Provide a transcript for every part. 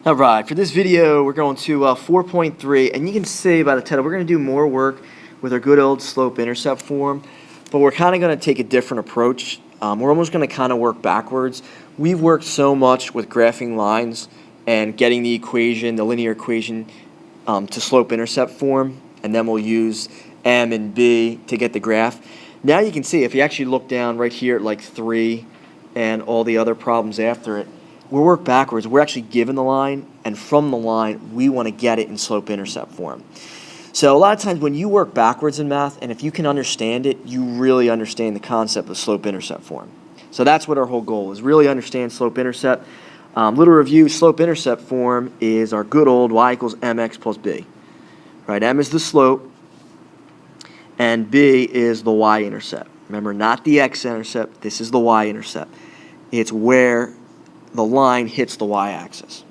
Alright, for this video we're going to 4.3, and you can see by the title we're going to do more work with our good old slope-intercept form, but we're kind of going to take a different approach. We're almost going to kind of work backwards. We've worked so much with graphing lines and getting the equation, the linear equation, to slope-intercept form, and then we'll use M and B to get the graph. Now you can see, if you actually look down right here at like 3 and all the other problems after it, we'll work backwards. We're actually given the line, and from the line, we want to get it in slope-intercept form. So a lot of times when you work backwards in math, and if you can understand it, you really understand the concept of slope-intercept form. So that's what our whole goal is, really understand slope-intercept. Little review, slope-intercept form is our good old y equals mx plus b. Right, m is the slope, and b is the y-intercept. Remember, not the x-intercept, this is the y-intercept. It's where the line hits the y-axis.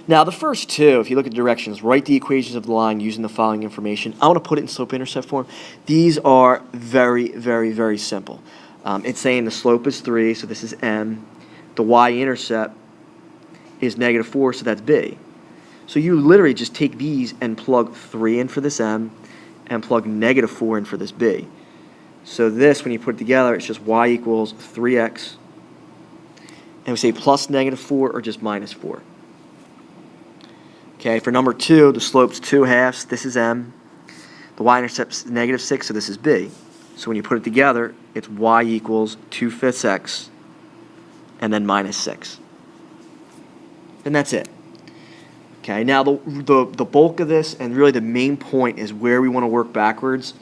Now, the first two, if you look at directions, write the equations of the line using the following information. I want to put it in slope-intercept form. These are very, very, very simple. It's saying the slope is 3, so this is m. The y-intercept is -4, so that's b. So you literally just take these and plug 3 in for this m and plug -4 in for this b. So this, when you put it together, it's just y equals 3x. And we say plus -4 or just -4. Okay, for number 2, the slope's 2/2. This is m. The y-intercept's -6, so this is b. So when you put it together, it's y equals 2/5 x and then -6. And that's it. Okay, now the bulk of this, and really the main point, is where we want to work backwards.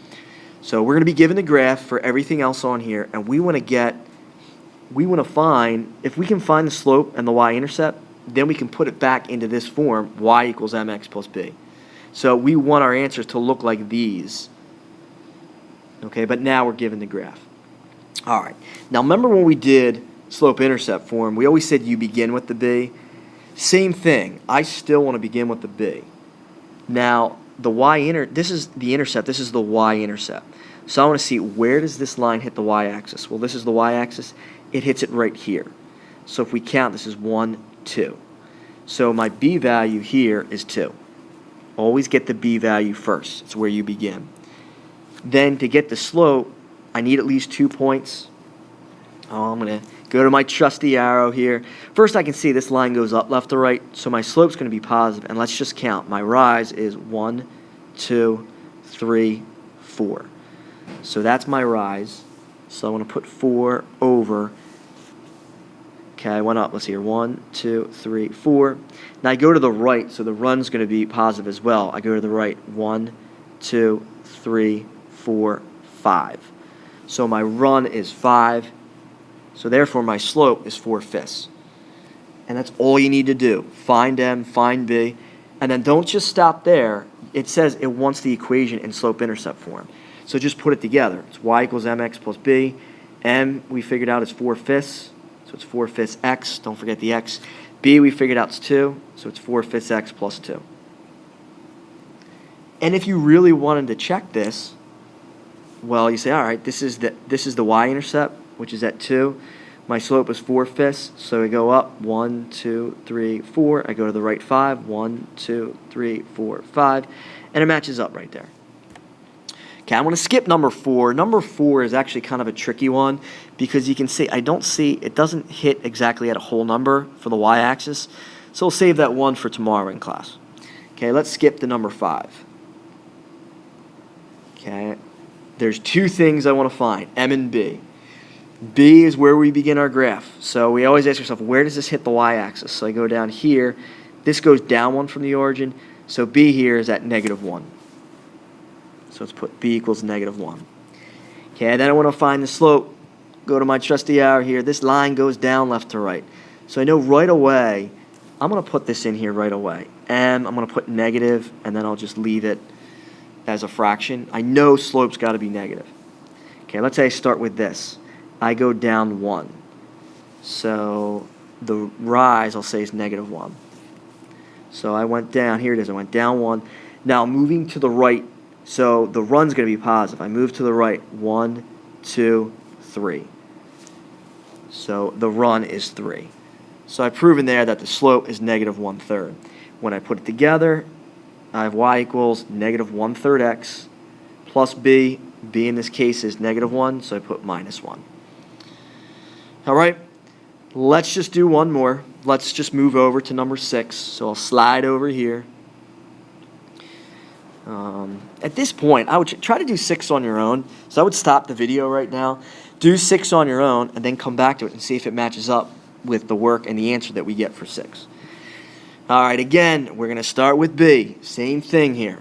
So we're going to be given the graph for everything else on here, and we want to find, if we can find the slope and the y-intercept, then we can put it back into this form, y equals mx plus b. So we want our answers to look like these. Okay, but now we're given the graph. All right, now remember when we did slope-intercept form, we always said you begin with the b. Same thing, I still want to begin with the b. Now, this is the intercept, this is the y-intercept. So I want to see, where does this line hit the y-axis? Well, this is the y-axis. It hits it right here. So if we count, this is 1, 2. So my b value here is 2. Always get the b value first. It's where you begin. Then to get the slope, I need at least 2 points. I'm going to go to my trusty arrow here. First, I can see this line goes up left to right, so my slope's going to be positive. And let's just count. My rise is 1, 2, 3, 4. So that's my rise. So I want to put 4 over. Okay, I went up. Let's see here. 1, 2, 3, 4. Now I go to the right, so the run's going to be positive as well. I go to the right. 1, 2, 3, 4, 5. So my run is 5. So therefore, my slope is 4/5. And that's all you need to do. Find m, find b, and then don't just stop there. It says it wants the equation in slope-intercept form. So just put it together. It's y equals mx plus b. M, we figured out, is 4/5. So it's 4/5 x. Don't forget the x. B, we figured out, is 2. So it's 4/5 x plus 2. And if you really wanted to check this, well, you say, all right, this is the y-intercept, which is at 2. My slope is 4/5, so we go up 1, 2, 3, 4. I go to the right 5. 1, 2, 3, 4, 5. And it matches up right there. Okay, I'm going to skip number 4. Number 4 is actually kind of a tricky one because you can see, it doesn't hit exactly at a whole number for the y-axis. So we'll save that one for tomorrow in class. Okay, let's skip to number 5. Okay, there's 2 things I want to find, m and b. B is where we begin our graph. So we always ask ourselves, where does this hit the y-axis? So I go down here. This goes down 1 from the origin. So b here is at -1. So let's put b equals -1. Okay, then I want to find the slope. Go to my trusty arrow here. This line goes down left to right. So I know right away, I'm going to put this in here right away. And I'm going to put negative, and then I'll just leave it as a fraction. I know slope's got to be negative. Okay, let's say I start with this. I go down 1. So the rise, I'll say, is -1. So I went down. Here it is. I went down 1. Now moving to the right. So the run's going to be positive. I move to the right. 1, 2, 3. So the run is 3. So I've proven there that the slope is negative 1/3. When I put it together, I have y equals negative 1/3 x plus b. B in this case is negative 1, so I put minus 1. All right, let's just do one more. Let's just move over to number 6. So I'll slide over here. At this point, I would try to do 6 on your own. So I would stop the video right now, do 6 on your own, and then come back to it and see if it matches up with the work and the answer that we get for 6. All right, again, we're going to start with B. Same thing here.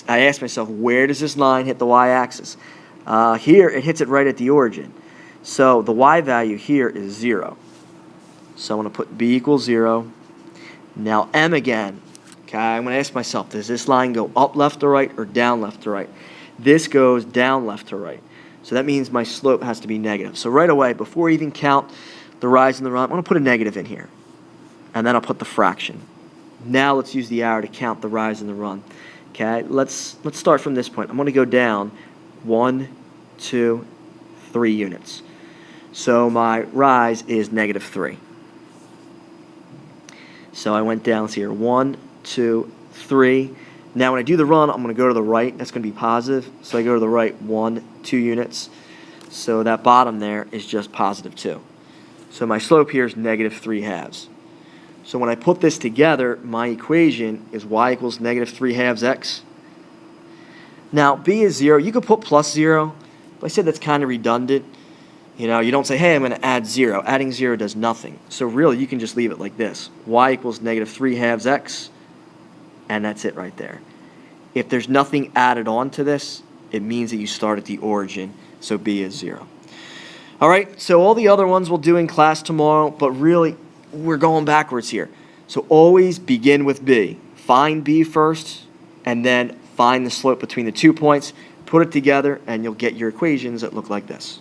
I ask myself, where does this line hit the y-axis? Here, it hits it right at the origin. So the y value here is 0. So I'm going to put b equals 0. Now m again. Okay, I'm going to ask myself, does this line go up left to right or down left to right? This goes down left to right. So that means my slope has to be negative. So right away, before I even count the rise and the run, I'm going to put a negative in here. And then I'll put the fraction. Now let's use the arrow to count the rise and the run. Okay, let's start from this point. I'm going to go down 1, 2, 3 units. So my rise is negative 3. So I went down here, 1, 2, 3. Now when I do the run, I'm going to go to the right. That's going to be positive. So I go to the right 1, 2 units. So that bottom there is just positive 2. So my slope here is negative 3/2. So when I put this together, my equation is y equals negative 3/2 x. Now b is 0. You could put plus 0, but I said that's kind of redundant. You know, you don't say, hey, I'm going to add 0. Adding 0 does nothing. So really, you can just leave it like this. Y equals negative 3/2 x, and that's it right there. If there's nothing added on to this, it means that you start at the origin, so b is 0. All right, so all the other ones we'll do in class tomorrow, but really, we're going backwards here. So always begin with b. Find b first, and then find the slope between the 2 points, put it together, and you'll get your equations that look like this.